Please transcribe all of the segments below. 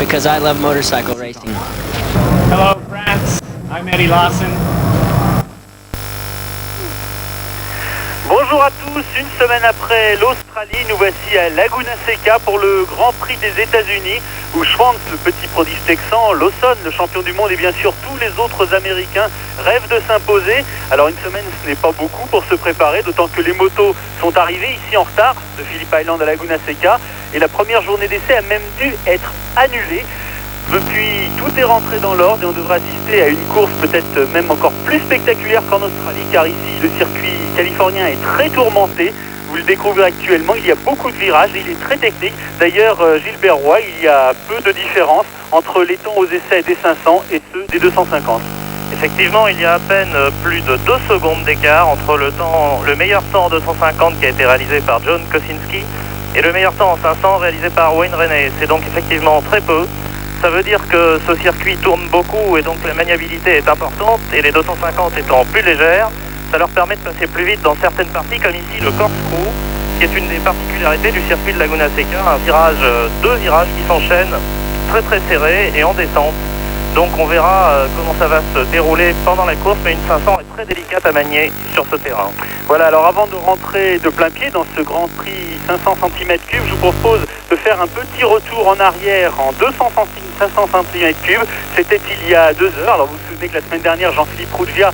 because I love motorcycle racing. Hello, France. I'm Eddie Lawson. Bonjour à tous, une semaine après l'Australie, nous voici à Laguna Seca pour le Grand Prix des États-Unis où Schwantz, le petit prodige texan, Lawson, le champion du monde et bien sûr tous les autres Américains rêvent de s'imposer. Alors une semaine ce n'est pas beaucoup pour se préparer, d'autant que les motos sont arrivées ici en retard de Phillip Island à Laguna Seca et la première journée d'essai a même dû être annulée. Depuis, tout est rentré dans l'ordre et on devra assister à une course peut-être même encore plus spectaculaire qu'en Australie, car ici le circuit californien est très tourmenté. Vous le découvrez actuellement, il y a beaucoup de virages et il est très technique. D'ailleurs, Gilbert Roy, il y a peu de différence entre les temps aux essais des 500 et ceux des 250. Effectivement, il y a à peine plus de 2 secondes d'écart entre le meilleur temps en 250 qui a été réalisé par John Kosinski et le meilleur temps en 500 réalisé par Wayne Rainey. C'est donc effectivement très peu. Ça veut dire que ce circuit tourne beaucoup et donc la maniabilité est importante et les 250 étant plus légères, ça leur permet de passer plus vite dans certaines parties comme ici le corkscrew qui est une des particularités du circuit de Laguna Seca, deux virages qui s'enchaînent très très serrés et en descente. Donc on verra comment ça va se dérouler pendant la course, mais une 500 est très délicate à manier sur ce terrain. Voilà, alors avant de rentrer de plein pied dans ce Grand Prix 500 cm3, je vous propose de faire un petit retour en arrière en 500 cm3. C'était il y a 2 heures. Alors vous vous souvenez que la semaine dernière, Jean-Philippe Ruggia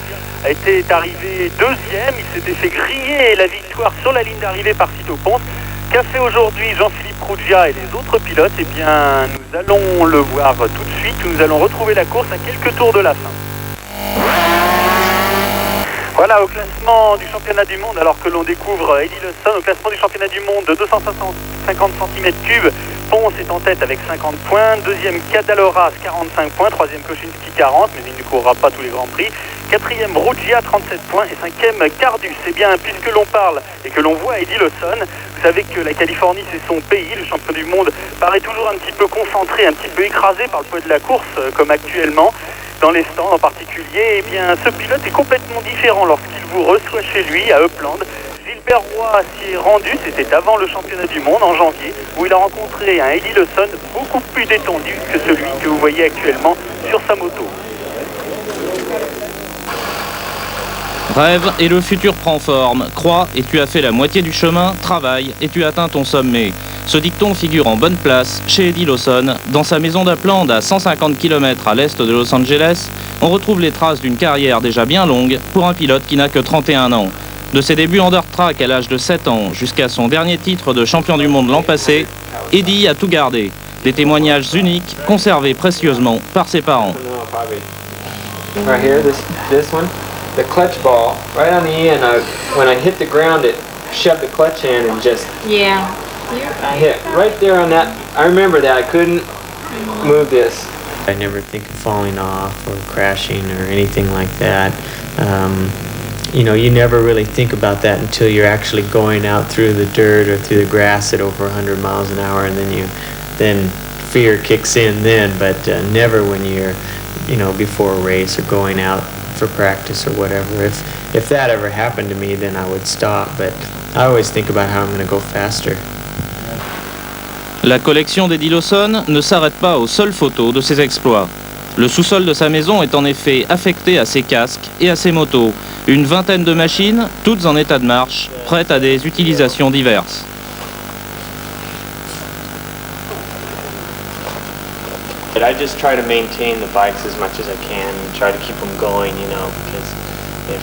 était arrivé deuxième. Il s'était fait griller la victoire sur la ligne d'arrivée par Cito Pons. Qu'a fait aujourd'hui Jean-Philippe Ruggia et les autres pilotes? Eh bien, nous allons le voir tout de suite. Nous allons retrouver la course à quelques tours de la fin. Voilà, au classement du championnat du monde, alors que l'on découvre Eddie Lawson, au classement du championnat du monde de 250 cm3, Pons est en tête avec 50 points, deuxième Cadaloras 45 points, troisième Kosinski 40, mais il ne courra pas tous les grands prix, quatrième Ruggia 37 points et cinquième Cardus. Eh bien, puisque l'on parle et que l'on voit Eddie Lawson, vous savez que la Californie c'est son pays, le champion du monde paraît toujours un petit peu concentré, un petit peu écrasé par le poids de la course, comme actuellement. Dans les stands en particulier, eh bien, ce pilote est complètement différent lorsqu'il vous reçoit chez lui à Upland. Gilbert Roy s'y est rendu, c'était avant le championnat du monde en janvier, où il a rencontré un Eddie Lawson beaucoup plus détendu que celui que vous voyez actuellement sur sa moto. Rêve et le futur prend forme. Crois et tu as fait la moitié du chemin. Travaille et tu atteins ton sommet. Ce dicton figure en bonne place chez Eddie Lawson. Dans sa maison d'Upland à 150 km à l'est de Los Angeles, on retrouve les traces d'une carrière déjà bien longue pour un pilote qui n'a que 31 ans. De ses débuts en dirt track à l'âge de 7 ans jusqu'à son dernier titre de champion du monde l'an passé, Eddie a tout gardé. Des témoignages uniques conservés précieusement par ses parents. Right here, this one, the clutch ball, right on the end. When I hit the ground, it shoved the clutch in and just hit right there on that. I remember that. I couldn't move this. I never think of falling off or crashing or anything like that. You never really think about that until you're actually going out through the dirt or through the grass at over 100 miles an hour, and then fear kicks in then, but never when you're, before a race or going out for practice or whatever. If that ever happened to me, then I would stop, but I always think about how I'm going to go faster. La collection d'Eddie Lawson ne s'arrête pas aux seules photos de ses exploits. Le sous-sol de sa maison est en effet affecté à ses casques et à ses motos. Une vingtaine de machines, toutes en état de marche, prêtes à des utilisations diverses. But I just try to maintain the bikes as much as I can and try to keep them going, because if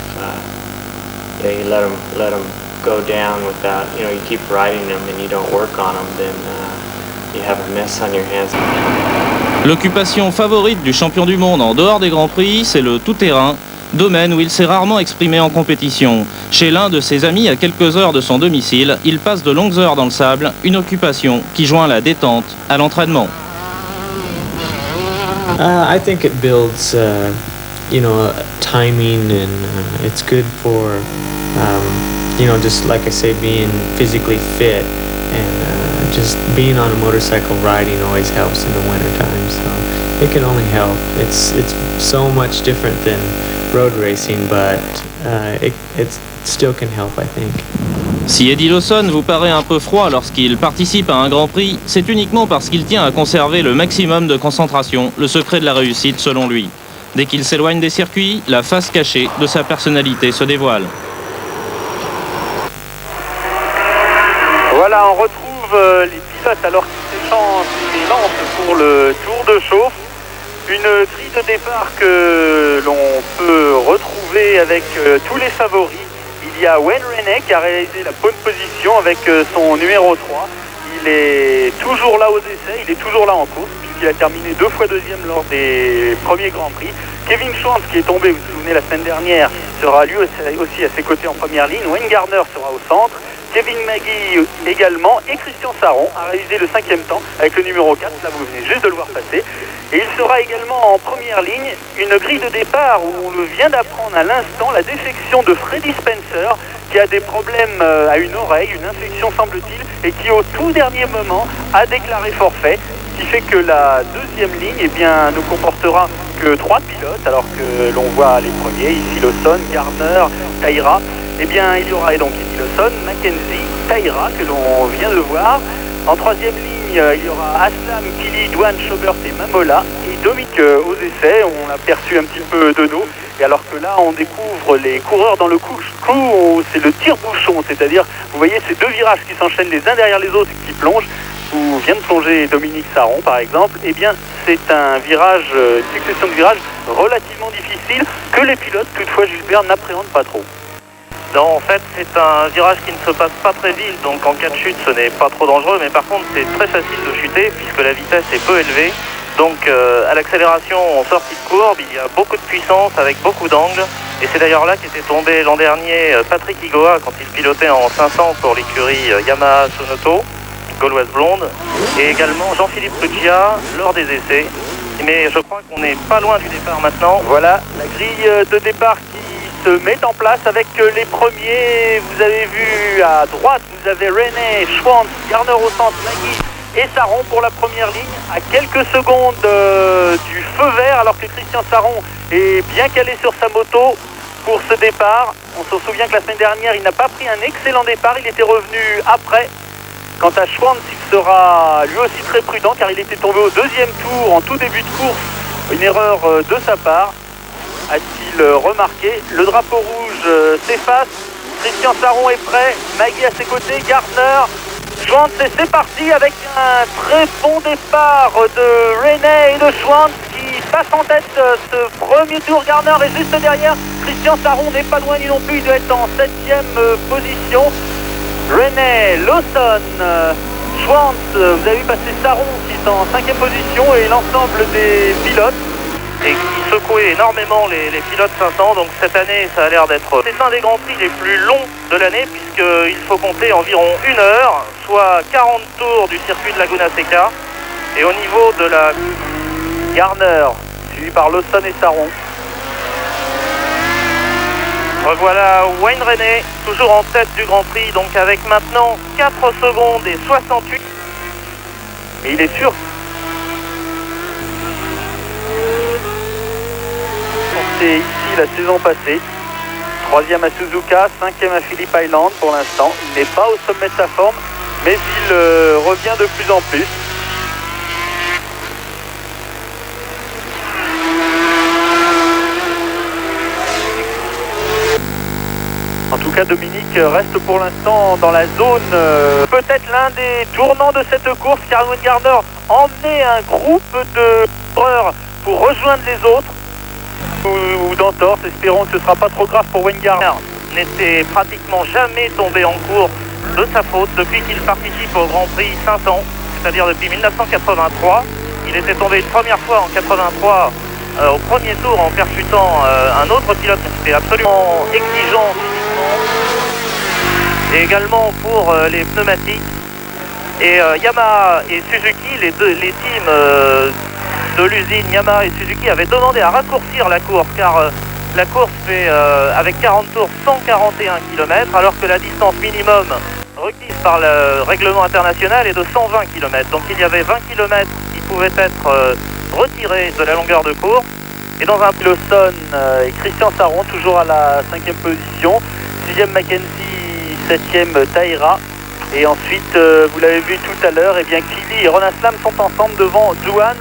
you let them go down without, you keep riding them and you don't work on them, then you have a mess on your hands. L'occupation favorite du champion du monde en dehors des Grands Prix, c'est le tout-terrain, domaine où il s'est rarement exprimé en compétition. Chez l'un de ses amis à quelques heures de son domicile, il passe de longues heures dans le sable, une occupation qui joint la détente à l'entraînement. I think it builds, timing, and it's good for, just like I say, being physically fit, and just being on a motorcycle riding always helps in the wintertime, so it can only help. It's so much different than road racing, but still can help, I think. Si Eddie Lawson vous paraît un peu froid lorsqu'il participe à un Grand Prix, c'est uniquement parce qu'il tient à conserver le maximum de concentration, le secret de la réussite selon lui. Dès qu'il s'éloigne des circuits, la face cachée de sa personnalité se dévoile. Voilà, on retrouve les pilotes alors qu'ils s'élancent pour le tour de chauffe. Une grille de départ que l'on peut retrouver avec tous les favoris. Il y a Wayne Rainey qui a réalisé la bonne position avec son numéro 3. Il est toujours là aux essais, il est toujours là en course puisqu'il a terminé 2 fois deuxième lors des premiers Grands Prix. Kevin Schwantz qui est tombé, vous vous souvenez, la semaine dernière, sera lui aussi à ses côtés en première ligne. Wayne Gardner sera au centre. Kevin Maggie également et Christian Saron a réalisé le 5e temps avec le numéro 4, là vous venez juste de le voir passer. Et il sera également en première ligne, une grille de départ où on vient d'apprendre à l'instant la défection de Freddie Spencer qui a des problèmes à une oreille, une infection semble-t-il, et qui au tout dernier moment a déclaré forfait, ce qui fait que la deuxième ligne eh bien, ne comportera que 3 pilotes alors que l'on voit les premiers, ici Lawson, Gardner, Taira. Eh bien, il y aura donc Eddie Lawson, Mackenzie, Taira, que l'on vient de voir. En 3e ligne, il y aura Aslam, Kili, Dwan, Schobert et Mamola. Et Dominique aux essais, on a perçu un petit peu de nous. Et alors que là, on découvre les coureurs dans le crew, c'est le tire-bouchon. C'est-à-dire, vous voyez ces 2 virages qui s'enchaînent les uns derrière les autres et qui plongent. Où vient de plonger Dominique Saron, par exemple. Eh bien, c'est un virage, une succession de virages relativement difficile que les pilotes, toutefois, Gilbert, n'appréhendent pas trop. Non, en fait, c'est un virage qui ne se passe pas très vite, donc en cas de chute, ce n'est pas trop dangereux, mais par contre, c'est très facile de chuter puisque la vitesse est peu élevée. Donc, à l'accélération en sortie de courbe, il y a beaucoup de puissance avec beaucoup d'angles. Et c'est d'ailleurs là qu'était tombé l'an dernier Patrick Igoa quand il pilotait en 500 pour l'écurie Yamaha Sonoto, gauloise blonde, et également Jean-Philippe Puccia lors des essais. Mais je crois qu'on n'est pas loin du départ maintenant. Voilà, la grille de départ qui se met en place avec les premiers. Vous avez vu à droite, vous avez Rainey, Schwantz, Gardner au centre, Maggie et Saron pour la première ligne à quelques secondes du feu vert alors que Christian Saron est bien calé sur sa moto pour ce départ. On se souvient que la semaine dernière il n'a pas pris un excellent départ, il était revenu après. Quant à Schwantz, il sera lui aussi très prudent car il était tombé au 2e tour en tout début de course. Une erreur de sa part, a-t-il remarqué. Le drapeau rouge s'efface. Christian Saron est prêt. Maggie à ses côtés. Gardner. Schwantz et c'est parti avec un très bon départ de Rainey et de Schwantz qui passe en tête ce premier tour. Gardner est juste derrière. Christian Saron n'est pas loin lui non plus. Il doit être en 7e position. Rainey, Lawson, Schwantz, vous avez vu passer Saron qui est en 5e position et l'ensemble des pilotes. Et qui secouait énormément les pilotes 500, donc cette année ça a l'air d'être... C'est un des Grands Prix les plus longs de l'année puisqu'il faut compter environ 1 heure, soit 40 tours du circuit de Laguna Seca. Et au niveau de la... Gardner, suivi par Lawson et Saron. Revoilà Wayne Rainey, toujours en tête du Grand Prix, donc avec maintenant 4 secondes et 68. Et il est sûr. C'est ici la saison passée. 3e à Suzuka, 5e à Phillip Island pour l'instant. Il n'est pas au sommet de sa forme, mais il revient de plus en plus. En tout cas, Dominique reste pour l'instant dans la zone, peut-être l'un des tournants de cette course, car Wayne Gardner emmenait un groupe de coureurs pour rejoindre les autres. Ou d'entorse, espérons que ce ne sera pas trop grave pour Wayne Gardner. N'était pratiquement jamais tombé en course de sa faute depuis qu'il participe au Grand Prix 500, c'est-à-dire depuis 1983. Il était tombé une première fois en 83 au premier tour en percutant un autre pilote, c'était absolument exigeant physiquement. Et également pour les pneumatiques. Et Yamaha et Suzuki, les teams de l'usine Yamaha et Suzuki avaient demandé à raccourcir la course car la course fait avec 40 tours 141 km alors que la distance minimum requise par le règlement international est de 120 km. Donc il y avait 20 km qui pouvaient être retirés de la longueur de course. Et dans un Lawson et Christian Saron toujours à la 5e position. 6e Mackenzie, 7e Taïra. Et ensuite, vous l'avez vu tout à l'heure, eh bien Kili et Ron Aslam sont ensemble devant Juan,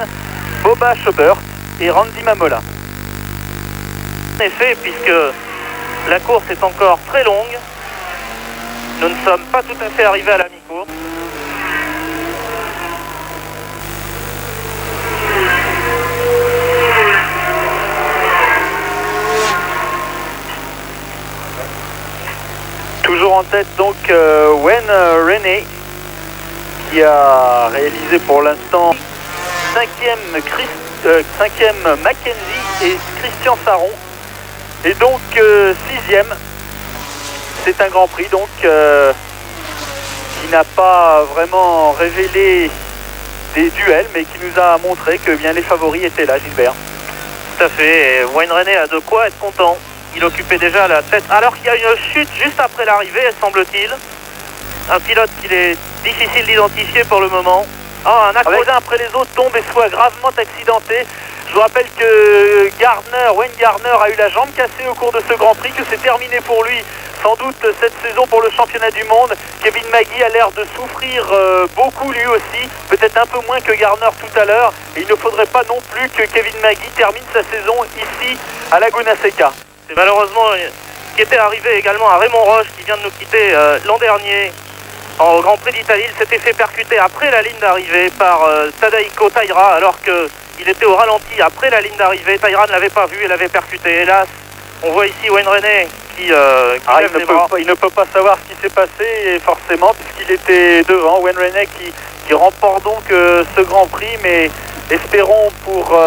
Boba Schobert et Randy Mamola. En effet, puisque la course est encore très longue, nous ne sommes pas tout à fait arrivés à la mi-course. Toujours en tête donc Wayne Renee qui a réalisé pour l'instant 5e Mackenzie et Christian Saron. Et donc 6e, c'est un Grand Prix donc qui n'a pas vraiment révélé des duels mais qui nous a montré que bien les favoris étaient là, Gilbert. Tout à fait, et Wayne Renee a de quoi être content. Il occupait déjà la tête, alors qu'il y a une chute juste après l'arrivée, semble-t-il. Un pilote qu'il est difficile d'identifier pour le moment. Ah, un accident. Les uns après les autres tombent et soit gravement accidentés. Je vous rappelle que Wayne Gardner a eu la jambe cassée au cours de ce Grand Prix, que c'est terminé pour lui, sans doute cette saison pour le championnat du monde. Kevin Magee a l'air de souffrir beaucoup lui aussi, peut-être un peu moins que Gardner tout à l'heure. Et il ne faudrait pas non plus que Kevin Magee termine sa saison ici à Laguna Seca. C'est malheureusement qui était arrivé également à Raymond Roche qui vient de nous quitter l'an dernier en Grand Prix d'Italie. Il s'était fait percuter après la ligne d'arrivée par Tadahiko Taira alors qu'il était au ralenti après la ligne d'arrivée. Taira ne l'avait pas vu et l'avait percuté. Hélas, on voit ici Wayne Renee qui lève les bras. Il ne peut pas savoir ce qui s'est passé forcément puisqu'il était devant. Wayne Renee qui remporte donc ce Grand Prix, mais espérons pour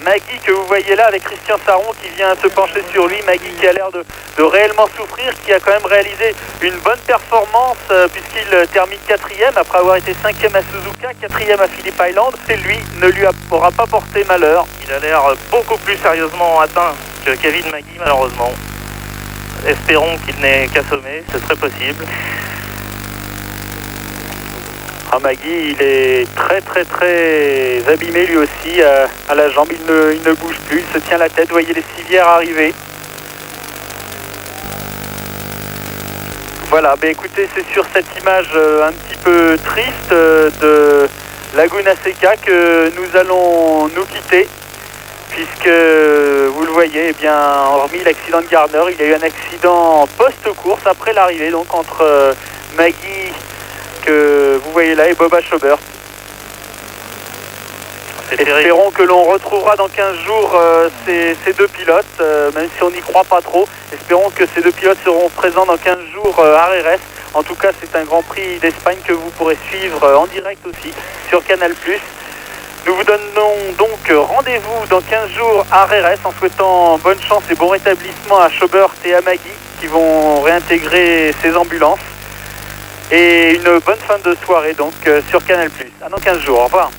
Magee que vous voyez là avec Christian Saron qui vient se pencher sur lui. Magee qui a l'air de réellement souffrir, qui a quand même réalisé une bonne performance puisqu'il termine 4e après avoir été 5e à Suzuka, 4e à Phillip Island. Et lui ne lui aura pas porté malheur. Il a l'air beaucoup plus sérieusement atteint que Kevin Magee malheureusement. Espérons qu'il n'ait qu'assommé, c'est très possible. Magee, il est très abîmé lui aussi à la jambe, il ne bouge plus, il se tient la tête, vous voyez les civières arriver. Voilà, écoutez, c'est sur cette image un petit peu triste de Laguna Seca que nous allons nous quitter, puisque vous le voyez, eh bien, hormis l'accident de Gardner, il y a eu un accident post-course après l'arrivée, donc entre Magee que vous voyez là et Boba Schobert. Espérons que l'on retrouvera dans 15 jours ces deux pilotes, même si on n'y croit pas trop. Espérons que ces deux pilotes seront présents dans 15 jours à RRS. En tout cas, c'est un Grand Prix d'Espagne que vous pourrez suivre en direct aussi sur Canal+. Nous vous donnons donc rendez-vous dans 15 jours à RRS en souhaitant bonne chance et bon rétablissement à Schobert et à Magee qui vont réintégrer ces ambulances. Et une bonne fin de soirée donc sur Canal+. À dans 15 jours. Au revoir.